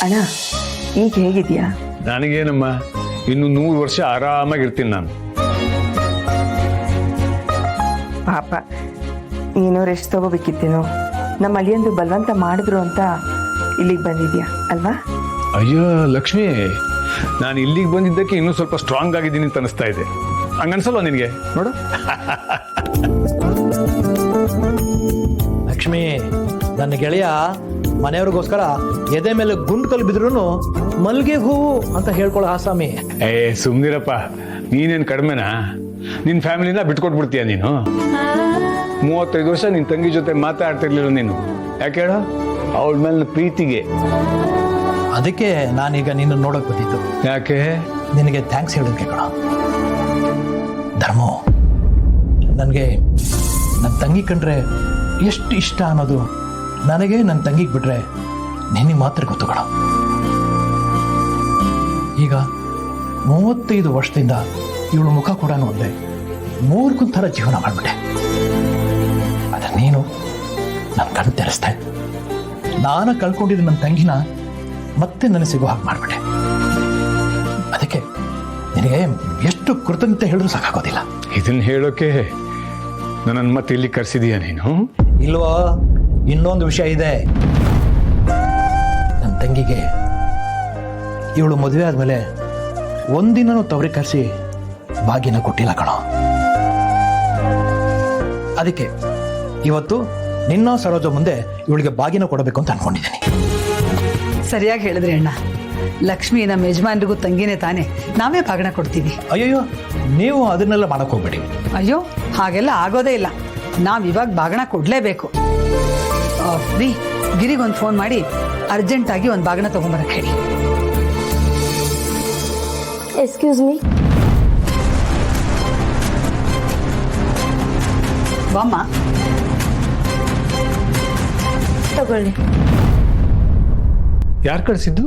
ಅಣ್ಣ ಈಗ ಹೇಗಿದ್ಯಾ? ನನಗೇನಮ್ಮ, ಇನ್ನು 100 ವರ್ಷ ಆರಾಮಾಗಿರ್ತೀನಿ ನಾನು. ಪಾಪ ನೀನು ರೆಸ್ಟ್ ತಗೋಬೇಕಿತ್ತೇನೋ. ನಮ್ಮ ಅಳಿಯಂದು ಬಲವಂತ ಮಾಡಿದ್ರು ಅಂತ ಇಲ್ಲಿಗೆ ಬಂದಿದ್ಯಾ ಅಲ್ವಾ? ಅಯ್ಯೋ ಲಕ್ಷ್ಮಿ, ನಾನು ಇಲ್ಲಿಗೆ ಬಂದಿದ್ದಕ್ಕೆ ಇನ್ನೂ ಸ್ವಲ್ಪ ಸ್ಟ್ರಾಂಗ್ ಆಗಿದ್ದೀನಿ ಅಂತ ಅನಿಸ್ತಾ ಇದೆ. ಹಂಗನ್ಸಲ್ವ ನಿನಗೆ? ನೋಡು. ಲಕ್ಷ್ಮಿ, ನನ್ನ ಗೆಳೆಯ ಮನೆಯವ್ರಿಗೋಸ್ಕರ ಎದೆ ಮೇಲೆ ಗುಂಡು ಕಲ್ಲು ಬಿದ್ರೂ ಮಲ್ಗೆ ಹೂವು ಅಂತ ಹೇಳ್ಕೊಳ್ಳೋ ಆಸಾಮಿ. ಸುಮ್ನಿರಪ್ಪ, ನೀನೇನು ಕಡಿಮೆನಾ? ನಿನ್ನ ಫ್ಯಾಮಿಲಿನ ಬಿಟ್ಕೊಟ್ಬಿಡ್ತೀಯ ನೀನು? 35 ವರ್ಷ ನಿನ್ನ ತಂಗಿ ಜೊತೆ ಮಾತಾಡ್ತಿರ್ಲಿಲ್ಲ ನೀನು. ಯಾಕೆ ಹೇಳು? ಅವಳ ಮೇಲೆ ಪ್ರೀತಿಗೆ. ಅದಕ್ಕೆ ನಾನೀಗ ನಿನ್ನ ನೋಡಕ್ ಬಂದಿದ್ದು. ಯಾಕೆ? ನಿನಗೆ ಥ್ಯಾಂಕ್ಸ್ ಹೇಳೋದಕ್ಕೆ ಕಣ. ಧರ್ಮು, ನನಗೆ ನನ್ನ ತಂಗಿ ಕಂಡ್ರೆ ಎಷ್ಟು ಇಷ್ಟ ಅನ್ನೋದು ನನಗೆ ನನ್ನ ತಂಗಿಗೆ ಬಿಟ್ರೆ ನಿನಗೆ ಮಾತ್ರ ಗೊತ್ತು ಕಣ. ಈಗ 35 ವರ್ಷದಿಂದ ಇವಳು ಮುಖ ಕೂಡ ನೋಡಿದೆ, ಮೂರ್ಖನ ಥರ ಜೀವನ ಮಾಡಿಬಿಟ್ಟೆ. ಆದರೆ ನೀನು ನನ್ನ ಕಣ್ಣು ತೆರೆಸ್ದೆ. ನಾನು ಕಳ್ಕೊಂಡಿದ್ದ ನನ್ನ ತಂಗಿನ ಮತ್ತೆ ನನಗೆ ಸಿಗೋ ಹಾಗೆ ಮಾಡಿಬಿಟ್ಟೆ. ಅದಕ್ಕೆ ನಿನಗೆ ಎಷ್ಟು ಕೃತಜ್ಞತೆ ಹೇಳಿದ್ರು ಸಾಕಾಗೋದಿಲ್ಲ. ಇದನ್ನ ಹೇಳೋಕೆ ನನ್ನನ್ನು ಮತ್ತೆ ಇಲ್ಲಿ ಕರೆಸಿದೀಯ ನೀನು? ಇಲ್ವೋ, ಇನ್ನೊಂದು ವಿಷಯ ಇದೆ. ನನ್ನ ತಂಗಿಗೆ ಇವಳು ಮದುವೆ ಆದಮೇಲೆ ಒಂದಿನೂ ತವರಿ ಕರೆಸಿ ಬಾಗಿನ ಕೊಟ್ಟಿಲ್ಲ ಕಣೋ. ಅದಕ್ಕೆ ಇವತ್ತು ನಿನ್ನ ಸರೋಜ ಮುಂದೆ ಇವಳಿಗೆ ಬಾಗಿನ ಕೊಡಬೇಕು ಅಂತ ಅನ್ಕೊಂಡಿದ್ದೀನಿ. ಸರಿಯಾಗಿ ಹೇಳಿದ್ರಿ ಅಣ್ಣ. ಲಕ್ಷ್ಮಿ ನಮ್ಮ ಯಜಮಾನ್ರಿಗೂ ತಂಗಿನೇ ತಾನೆ, ನಾವೇ ಬಾಗಣ ಕೊಡ್ತೀವಿ. ಅಯ್ಯಯ್ಯೋ, ನೀವು ಅದನ್ನೆಲ್ಲ ಮಾಡಕ್ ಹೋಗ್ಬೇಡಿ. ಅಯ್ಯೋ, ಹಾಗೆಲ್ಲ ಆಗೋದೇ ಇಲ್ಲ. ನಾವ್ ಇವಾಗ ಬಾಗಣ ಕೊಡ್ಲೇಬೇಕು. ರೀ, ಗಿರಿಗೊಂದು ಫೋನ್ ಮಾಡಿ ಅರ್ಜೆಂಟಾಗಿ ಒಂದು ಬಾಗಣ ತಗೊಂಬರಕ್ಕೆ ಹೇಳಿ. Excuse me. ಬಾಮ್ಮ, ತಗೊಳ್ಳಿ. ಯಾರು ಕಳಿಸಿದ್ದು?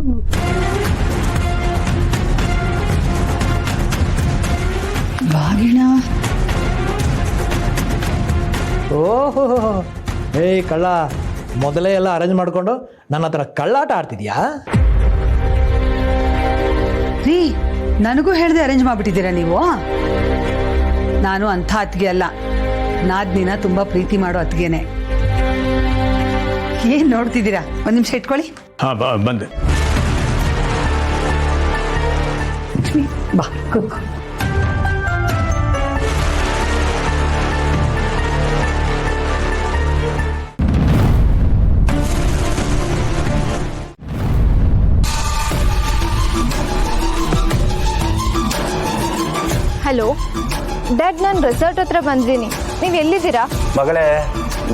ಬಾಗಿಣ. ಓಹೋ, ಏಯ್ ಕಳ್ಳ, ಮೊದಲೇ ಎಲ್ಲ ಅರೇಂಜ್ ಮಾಡ್ಕೊಂಡು ನನ್ನ ಹತ್ರ ಕಳ್ಳಾಟ ಆಡ್ತಿದ್ಯಾ? ರೀ, ನನಗೂ ಹೇಳ್ದೆ ಅರೇಂಜ್ ಮಾಡ್ಬಿಟ್ಟಿದ್ದೀರಾ ನೀವು? ನಾನು ಅಂಥ ಅತ್ತಿಗೆ ಅಲ್ಲ, ನಾದ್ನಿನ ತುಂಬಾ ಪ್ರೀತಿ ಮಾಡೋ ಅತ್ತಿಗೆನೆ. ಏನ್ ನೋಡ್ತಿದ್ದೀರಾ? ಒಂದ್ ನಿಮಿಷ ಇಟ್ಕೊಳ್ಳಿ. ಹಾ, ಬಂದೆ. ಬಾ, ಕೂತ್ಕೋ. ಹಲೋ ಡ್ಯಾಡ್, ನಾನು ರೆಸಾರ್ಟ್ ಹತ್ರ ಬಂದಿದ್ದೀನಿ. ನೀವು ಎಲ್ಲಿದ್ದೀರಾ? ಮಗಳೇ,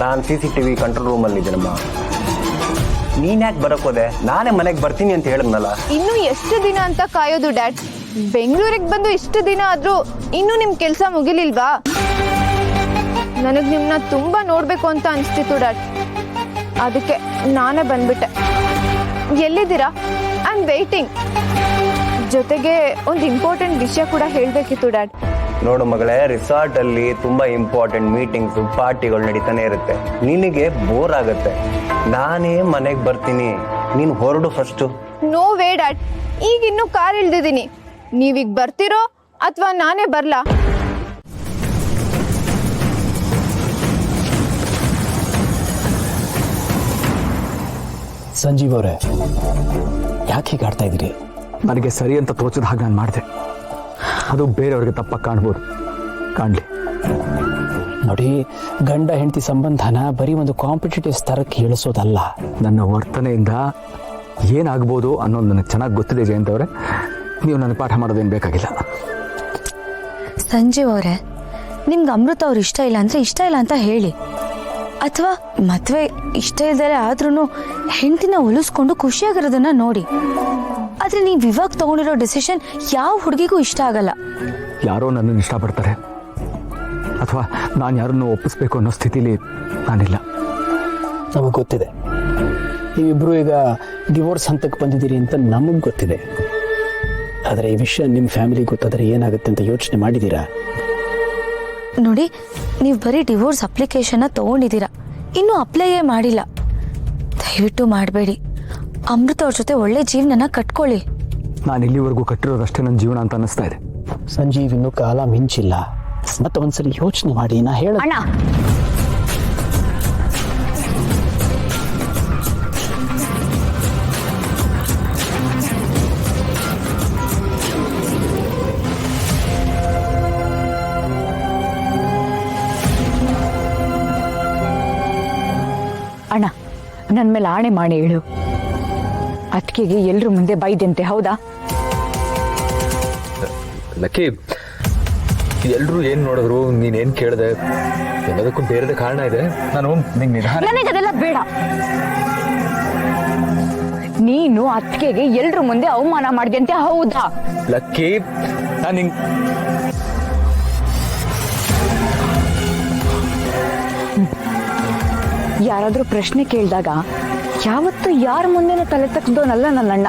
ನಾನು CCTV ಕಂಟ್ರೋಲ್ ರೂಮಲ್ಲಿ ಇದ್ದೀನಮ್ಮ. ನೀನ್ ಯಾಕೆ ಬರಕೋದೆ? ನಾನೇ ಮನೆಗೆ ಬರ್ತೀನಿ ಅಂತ ಹೇಳಿದ್ನಲ್ಲ. ಇನ್ನೂ ಎಷ್ಟು ದಿನ ಅಂತ ಕಾಯೋದು ಡ್ಯಾಡ್? ಬೆಂಗಳೂರಿಗೆ ಬಂದು ಇಷ್ಟು ದಿನ ಆದ್ರೂ ಇನ್ನೂ ನಿಮ್ ಕೆಲಸ ಮುಗಿಲಿಲ್ವಾ? ನನಗೆ ನಿಮ್ಮನ್ನ ತುಂಬಾ ನೋಡ್ಬೇಕು ಅಂತ ಅನಿಸ್ತಿತ್ತು ಡ್ಯಾಡ್, ಅದಕ್ಕೆ ನಾನೇ ಬಂದ್ಬಿಟ್ಟೆ. ಎಲ್ಲಿದ್ದೀರಾ? I am waiting. ಜೊತೆಗೆ ಒಂದು ಇಂಪಾರ್ಟೆಂಟ್ ವಿಷಯ ಕೂಡ ಹೇಳಬೇಕಿತ್ತು ಡ್ಯಾಡ್. ನೋಡು ಮಗಳೇ, ರಿಸಾರ್ಟ್ ಅಲ್ಲಿ ತುಂಬಾ ಇಂಪಾರ್ಟೆಂಟ್ ಮೀಟಿಂಗ್ಸ್, ಪಾರ್ಟಿಗಳು ನಡೀತಾನೆ ಇರುತ್ತೆ. ನಿನಗೆ ಬೋರ್ ಆಗುತ್ತೆ. ನಾನೇ ಮನೆಗೆ ಬರ್ತೀನಿ, ನೀನು ಹೊರಡು ಫಸ್ಟ್. ನೋ ವೇ ಡ್ಯಾಡ್, ಈಗ ಇನ್ನೂ ಕಾರ್ ಇಳ್ದಿದ್ದೀನಿ. ನೀವೀಗ ಬರ್ತಿರೋ ಅಥವಾ ನಾನೇ ಬರ್ಲಾ? ಸಂಜೀವ್ ಅವರೇ, ಯಾಕೆ ಹೀಗೆ ಆಡ್ತಾ ಇದ್ದೀರಿ? ನನಗೆ ಸರಿ ಅಂತ ತೋಚದ ಹಾಗೆ ನಾನು ಮಾಡಿದೆ. ಅದು ಬೇರೆಯವ್ರಿಗೆ ತಪ್ಪಾಗಿ ಕಾಣ್ಬೋದು, ಕಾಣಲಿ. ನೋಡಿ, ಗಂಡ ಹೆಂಡತಿ ಸಂಬಂಧನ ಬರೀ ಒಂದು ಕಾಂಪಿಟೇಟಿವ್ ಸ್ತರಕ್ಕೆ ಇಳಿಸೋದಲ್ಲ. ನನ್ನ ವರ್ತನೆಯಿಂದ ಏನಾಗ್ಬೋದು ಅನ್ನೋದು ನನಗೆ ಚೆನ್ನಾಗಿ ಗೊತ್ತಿದೆ ಜಯಂತ್ ಅವರೇ. ನೀವು ನನಗೆ ಪಾಠ ಮಾಡೋದೇನು ಬೇಕಾಗಿಲ್ಲ. ಸಂಜೀವ್ ಅವರೇ, ನಿಮ್ಗೆ ಅಮೃತ ಅವ್ರು ಇಷ್ಟ ಇಲ್ಲ ಅಂದರೆ ಇಷ್ಟ ಇಲ್ಲ ಅಂತ ಹೇಳಿ. ಅಥವಾ ಮದುವೆ ಇಷ್ಟ ಇಲ್ದರೆ ಆದ್ರೂ ಹೆಂಡತಿನ ಉಳಿಸ್ಕೊಂಡು ಖುಷಿಯಾಗಿರೋದನ್ನ ನೋಡಿ. ಆದರೆ ನೀವು ಇವಾಗ ತಗೊಂಡಿರೋ ಡಿಸಿಷನ್ ಯಾವ ಹುಡುಗಿಗೂ ಇಷ್ಟ ಆಗಲ್ಲ. ಯಾರೋ ನನ್ನನ್ನು ಇಷ್ಟಪಡ್ತಾರೆ ಅಥವಾ ನಾನು ಯಾರನ್ನು ಒಪ್ಪಿಸ್ಬೇಕು ಅನ್ನೋ ಸ್ಥಿತಿಲಿ ನಾನಿಲ್ಲ. ನಮಗೆ ಗೊತ್ತಿದೆ, ನೀವಿಬ್ಬರು ಈಗ ಡಿವೋರ್ಸ್ ಹಂತಕ್ಕೆ ಬಂದಿದ್ದೀರಿ ಅಂತ ನಮಗೆ ಗೊತ್ತಿದೆ. ಆದರೆ ಈ ವಿಷಯ ನಿಮ್ಮ ಫ್ಯಾಮಿಲಿಗೆ ಗೊತ್ತಾದರೆ ಏನಾಗುತ್ತೆ ಅಂತ ಯೋಚನೆ ಮಾಡಿದ್ದೀರಾ? ನೋಡಿ, ನೀವು ಬರೀ ಡಿವೋರ್ಸ್ ಅಪ್ಲಿಕೇಶನ್ನ ತೊಗೊಂಡಿದ್ದೀರಾ, ಇನ್ನೂ ಅಪ್ಲೈಯೇ ಮಾಡಿಲ್ಲ. ದಯವಿಟ್ಟು ಮಾಡಬೇಡಿ. ಅಮೃತ ಅವ್ರ ಜೊತೆ ಒಳ್ಳೆ ಜೀವನನ ಕಟ್ಕೊಳ್ಳಿ. ನಾನು ಇಲ್ಲಿವರೆಗೂ ಕಟ್ಟಿರೋದಷ್ಟೇ ನನ್ನ ಜೀವನ ಅಂತ ಅನ್ನಿಸ್ತಾ ಇದೆ. ಸಂಜೀವ್ ಇನ್ನೂ ಕಾಲ ಮಿಂಚಿಲ್ಲ. ಮತ್ತೆ ಒಂದ್ಸಲಿ ಯೋಚನೆ ಮಾಡಿ. ನಾ ಹೇಳ ಅಣ್ಣ, ಅಣ್ಣ, ನನ್ನ ಮೇಲೆ ಆಣೆ ಮಾಡಿ ಹೇಳು. ಅತ್ತಿಗೆಗೆ ಎಲ್ರ ಮುಂದೆ ಬೈದಂತೆ, ಹೌದಾ? ಲಕ್ಕಿ, ಎಲ್ರು ಏನ್ ನೋಡಿದ್ರು ನೀನೇನ್ ಕೇಳಿದೆ ಎಲ್ಲದಕ್ಕೂ ಬೇರೆ ಕಾರಣ ಇದೆ. ನಾನು ನಿಂಗೆ ನಿಧಾನ. ನನಗದೆಲ್ಲ ಬೇಡ. ನೀನು ಅತ್ತಿಗೆಗೆ ಎಲ್ರ ಮುಂದೆ ಅವಮಾನ ಮಾಡಿದಂತೆ, ಹೌದಾ? ಲಕ್ಕಿ, ನಾನು ನಿಂಗೆ ಯಾರಾದ್ರೂ ಪ್ರಶ್ನೆ ಕೇಳಿದಾಗ ಯಾವತ್ತೂ ಯಾರ ಮುಂದೆನೂ ತಲೆ ತಗ್ಸೋನಲ್ಲ ನನ್ನ ಅಣ್ಣ.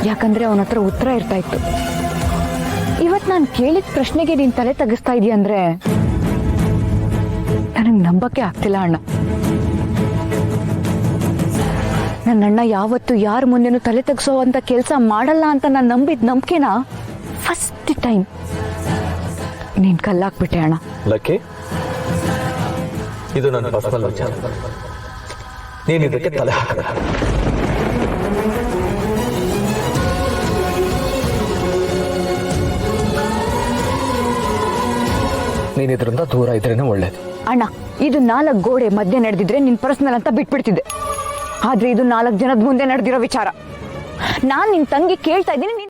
ಯಾಕಂದ್ರೆ ಅವನ ಹತ್ರ ಉತ್ತರ ಇರ್ತಾ ಇತ್ತು. ಇವತ್ತು ನಾನು ಕೇಳಿದ ಪ್ರಶ್ನೆಗೆ ನೀನ್ ತಲೆ ತಗ್ಸ್ತಾ ಇದೀಯ ಅಂದ್ರೆ ನನಗೆ ನಂಬಕ್ಕೆ ಆಗ್ತಿಲ್ಲ ಅಣ್ಣ. ನನ್ನ ಅಣ್ಣ ಯಾವತ್ತು ಯಾರ ಮುಂದೆನೂ ತಲೆ ತಗ್ಸೋವಂತ ಕೆಲಸ ಮಾಡಲ್ಲ ಅಂತ ನಾನು ನಂಬಿದ ನಂಬಿಕೆನ ಫಸ್ಟ್ ಟೈಮ್ ನೀನ್ ಕಲ್ಲಾಕ್ಬಿಟ್ಟೆ ಅಣ್ಣ. ಲಕ್ಕಿ, ಇದು ನನ್ನ ಪರ್ಸನಲ್ ವಿಚಾರ. ನೀನು ಇದಕ್ಕೆ ತಲೆ ಹಾಕಬೇಡ. ನೀನ್ ಇದರಿಂದ ದೂರ ಇದ್ರೇನೆ ಒಳ್ಳೇದು. ಅಣ್ಣ, ಇದು 4 ಗೋಡೆ ಮಧ್ಯೆ ನಡೆದಿದ್ರೆ ನಿನ್ ಪರ್ಸನಲ್ ಅಂತ ಬಿಟ್ಬಿಡ್ತಿದ್ದೆ. ಆದ್ರೆ ಇದು 4 ಜನದ ಮುಂದೆ ನಡೆದಿರೋ ವಿಚಾರ. ನಾನ್ ನಿನ್ ತಂಗಿ ಕೇಳ್ತಾ ಇದ್ದೀನಿ.